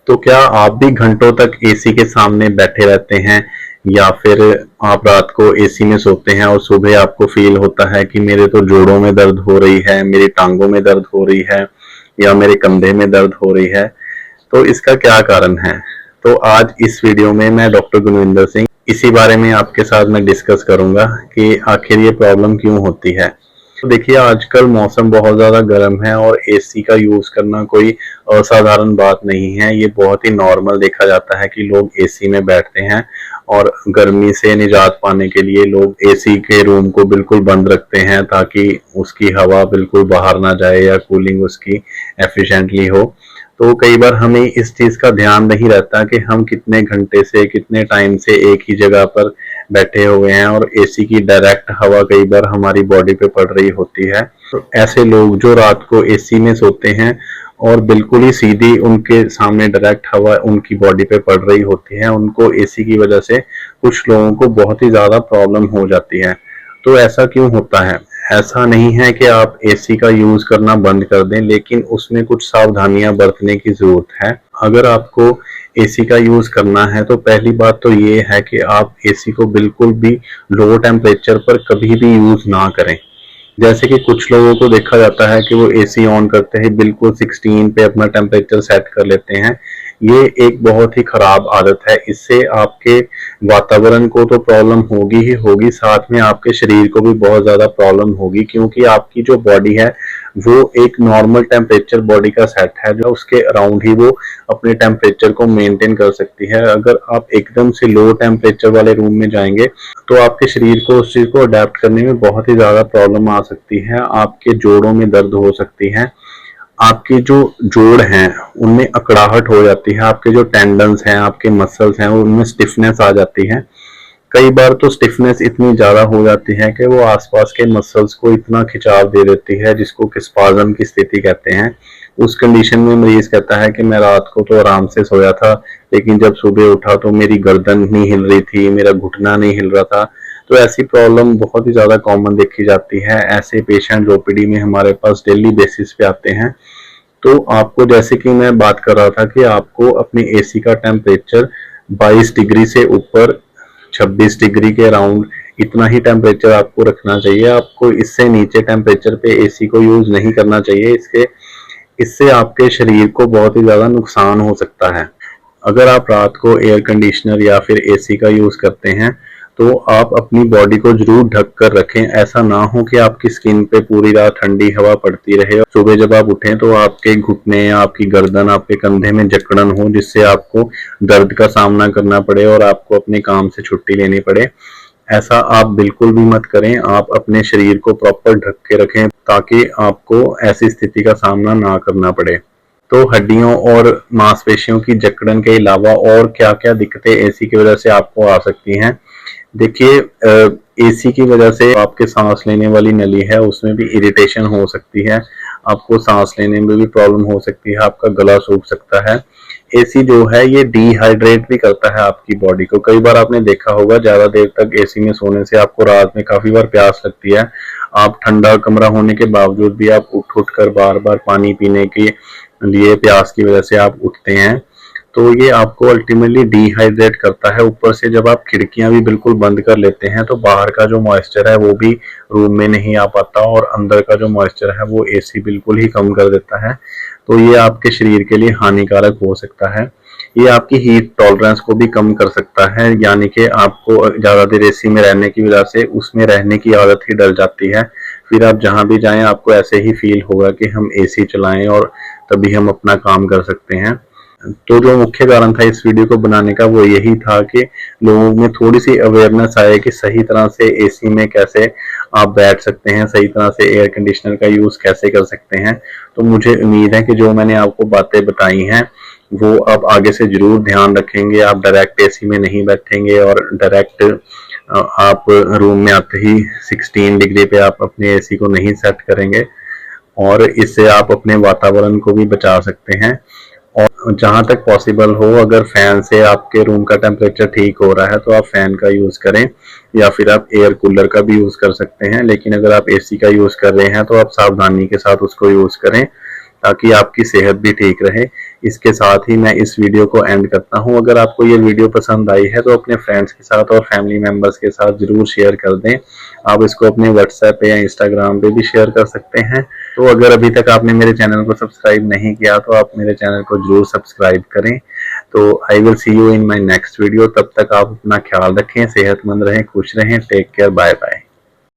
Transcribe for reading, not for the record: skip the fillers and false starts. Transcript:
तो क्या आप भी घंटों तक एसी के सामने बैठे रहते हैं या फिर आप रात को एसी में सोते हैं और सुबह आपको फील होता है कि मेरे तो जोड़ों में दर्द हो रही है, मेरी टांगों में दर्द हो रही है या मेरे कंधे में दर्द हो रही है। तो इसका क्या कारण है? तो आज इस वीडियो में मैं डॉक्टर गुणविंदर सिंह इसी बारे में आपके साथ मैं डिस्कस करूंगा कि आखिर ये प्रॉब्लम क्यों होती है। तो देखिए, आजकल मौसम बहुत ज़्यादा गर्म है और एसी का यूज़ करना कोई असाधारण बात नहीं है। ये बहुत ही नॉर्मल देखा जाता है कि लोग एसी में बैठते हैं और गर्मी से निजात पाने के लिए लोग एसी के रूम को बिल्कुल बंद रखते हैं ताकि उसकी हवा बिल्कुल बाहर ना जाए या कूलिंग उसकी एफिशिएंटली हो। तो कई बार हमें इस चीज़ का ध्यान नहीं रहता कि हम कितने घंटे से कितने टाइम से एक ही जगह पर बैठे हुए हैं और एसी की डायरेक्ट हवा कई बार हमारी बॉडी पे पड़ रही होती है। तो ऐसे लोग जो रात को एसी में सोते हैं और बिल्कुल ही सीधी उनके सामने डायरेक्ट हवा उनकी बॉडी पे पड़ रही होती है, उनको एसी की वजह से कुछ लोगों को बहुत ही ज़्यादा प्रॉब्लम हो जाती है। तो ऐसा क्यों होता है? ऐसा नहीं है कि आप एसी का यूज़ करना बंद कर दें, लेकिन उसमें कुछ सावधानियां बरतने की ज़रूरत है। अगर आपको एसी का यूज़ करना है तो पहली बात तो ये है कि आप एसी को बिल्कुल भी लो टेम्परेचर पर कभी भी यूज़ ना करें। जैसे कि कुछ लोगों को देखा जाता है कि वो एसी ऑन करते ही बिल्कुल 16 पे अपना टेम्परेचर सेट कर लेते हैं। ये एक बहुत ही खराब आदत है। इससे आपके वातावरण को तो प्रॉब्लम होगी ही होगी, साथ में आपके शरीर को भी बहुत ज़्यादा प्रॉब्लम होगी, क्योंकि आपकी जो बॉडी है वो एक नॉर्मल टेम्परेचर बॉडी का सेट है जो उसके अराउंड ही वो अपने टेम्परेचर को मेंटेन कर सकती है। अगर आप एकदम से लो टेम्परेचर वाले रूम में जाएंगे तो आपके शरीर को उस चीज़ को अडेप्ट करने में बहुत ही ज़्यादा प्रॉब्लम आ सकती है। आपके जोड़ों में दर्द हो सकती है, आपके जो जोड़ हैं उनमें अकड़ाहट हो जाती है, आपके जो टेंडन्स हैं, आपके मसल्स हैं, उनमें स्टिफनेस आ जाती है। कई बार तो स्टिफनेस इतनी ज़्यादा हो जाती है कि वो आसपास के मसल्स को इतना खिंचाव दे देती है जिसको कि स्पाज़म की स्थिति कहते हैं। उस कंडीशन में मरीज कहता है कि मैं रात को तो आराम से सोया था, लेकिन जब सुबह उठा तो मेरी गर्दन नहीं हिल रही थी, मेरा घुटना नहीं हिल रहा था। तो ऐसी प्रॉब्लम बहुत ही ज़्यादा कॉमन देखी जाती है। ऐसे पेशेंट ओपीडी में हमारे पास डेली बेसिस पे आते हैं। तो आपको, जैसे कि मैं बात कर रहा था, कि आपको अपने एसी का टेम्परेचर 22 डिग्री से ऊपर 26 डिग्री के अराउंड इतना ही टेम्परेचर आपको रखना चाहिए। आपको इससे नीचे टेम्परेचर पे एसी को यूज़ नहीं करना चाहिए। इससे आपके शरीर को बहुत ही ज़्यादा नुकसान हो सकता है। अगर आप रात को एयर कंडीशनर या फिर एसी का यूज़ करते हैं तो आप अपनी बॉडी को जरूर ढक कर रखें। ऐसा ना हो कि आपकी स्किन पे पूरी रात ठंडी हवा पड़ती रहे और सुबह जब आप उठें तो आपके घुटने या आपकी गर्दन, आपके कंधे में जकड़न हो, जिससे आपको दर्द का सामना करना पड़े और आपको अपने काम से छुट्टी लेनी पड़े। ऐसा आप बिल्कुल भी मत करें। आप अपने शरीर को प्रॉपर ढक के रखें ताकि आपको ऐसी स्थिति का सामना ना करना पड़े। तो हड्डियों और मांसपेशियों की जकड़न के अलावा और क्या क्या दिक्कतें एसी की वजह से आपको आ सकती हैं? देखिए, एसी की वजह से आपके सांस लेने वाली नली है उसमें भी इरिटेशन हो सकती है, आपको सांस लेने में भी प्रॉब्लम हो सकती है, आपका गला सूख सकता है। एसी जो है ये डिहाइड्रेट भी करता है आपकी बॉडी को। कई बार आपने देखा होगा ज्यादा देर तक एसी में सोने से आपको रात में काफी बार प्यास लगती है। आप ठंडा कमरा होने के बावजूद भी आप उठ कर बार बार पानी पीने के लिए प्यास की वजह से आप उठते हैं। तो ये आपको अल्टीमेटली डिहाइड्रेट करता है। ऊपर से जब आप खिड़कियां भी बिल्कुल बंद कर लेते हैं तो बाहर का जो मॉइस्चर है वो भी रूम में नहीं आ पाता और अंदर का जो मॉइस्चर है वो एसी बिल्कुल ही कम कर देता है। तो ये आपके शरीर के लिए हानिकारक हो सकता है। ये आपकी हीट टॉलरेंस को भी कम कर सकता है, यानी कि आपको ज़्यादा देर एसी में रहने की वजह से उसमें रहने की आदत ही डल जाती है। फिर आप जहाँ भी जाएं आपको ऐसे ही फील होगा कि हम एसी चलाएं और तभी हम अपना काम कर सकते हैं। तो जो मुख्य कारण था इस वीडियो को बनाने का वो यही था कि लोगों में थोड़ी सी अवेयरनेस आए कि सही तरह से एसी में कैसे आप बैठ सकते हैं, सही तरह से एयर कंडीशनर का यूज़ कैसे कर सकते हैं। तो मुझे उम्मीद है कि जो मैंने आपको बातें बताई हैं वो आप आगे से जरूर ध्यान रखेंगे। आप डायरेक्ट एसी में नहीं बैठेंगे और डायरेक्ट आप रूम में आते ही 16 डिग्री पे आप अपने एसी को नहीं सेट करेंगे और इससे आप अपने वातावरण को भी बचा सकते हैं। और जहाँ तक पॉसिबल हो, अगर फैन से आपके रूम का टेम्परेचर ठीक हो रहा है तो आप फैन का यूज़ करें या फिर आप एयर कूलर का भी यूज़ कर सकते हैं। लेकिन अगर आप एसी का यूज़ कर रहे हैं तो आप सावधानी के साथ उसको यूज़ करें ताकि आपकी सेहत भी ठीक रहे। इसके साथ ही मैं इस वीडियो को एंड करता हूं। अगर आपको ये वीडियो पसंद आई है तो अपने फ्रेंड्स के साथ और फैमिली मेंबर्स के साथ जरूर शेयर कर दें। आप इसको अपने व्हाट्सएप पे या इंस्टाग्राम पे भी शेयर कर सकते हैं। तो अगर अभी तक आपने मेरे चैनल को सब्सक्राइब नहीं किया तो आप मेरे चैनल को जरूर सब्सक्राइब करें। तो I will see you in my next video. तब तक आप अपना ख्याल रखें, सेहतमंद रहें, खुश रहें। Take care, bye bye.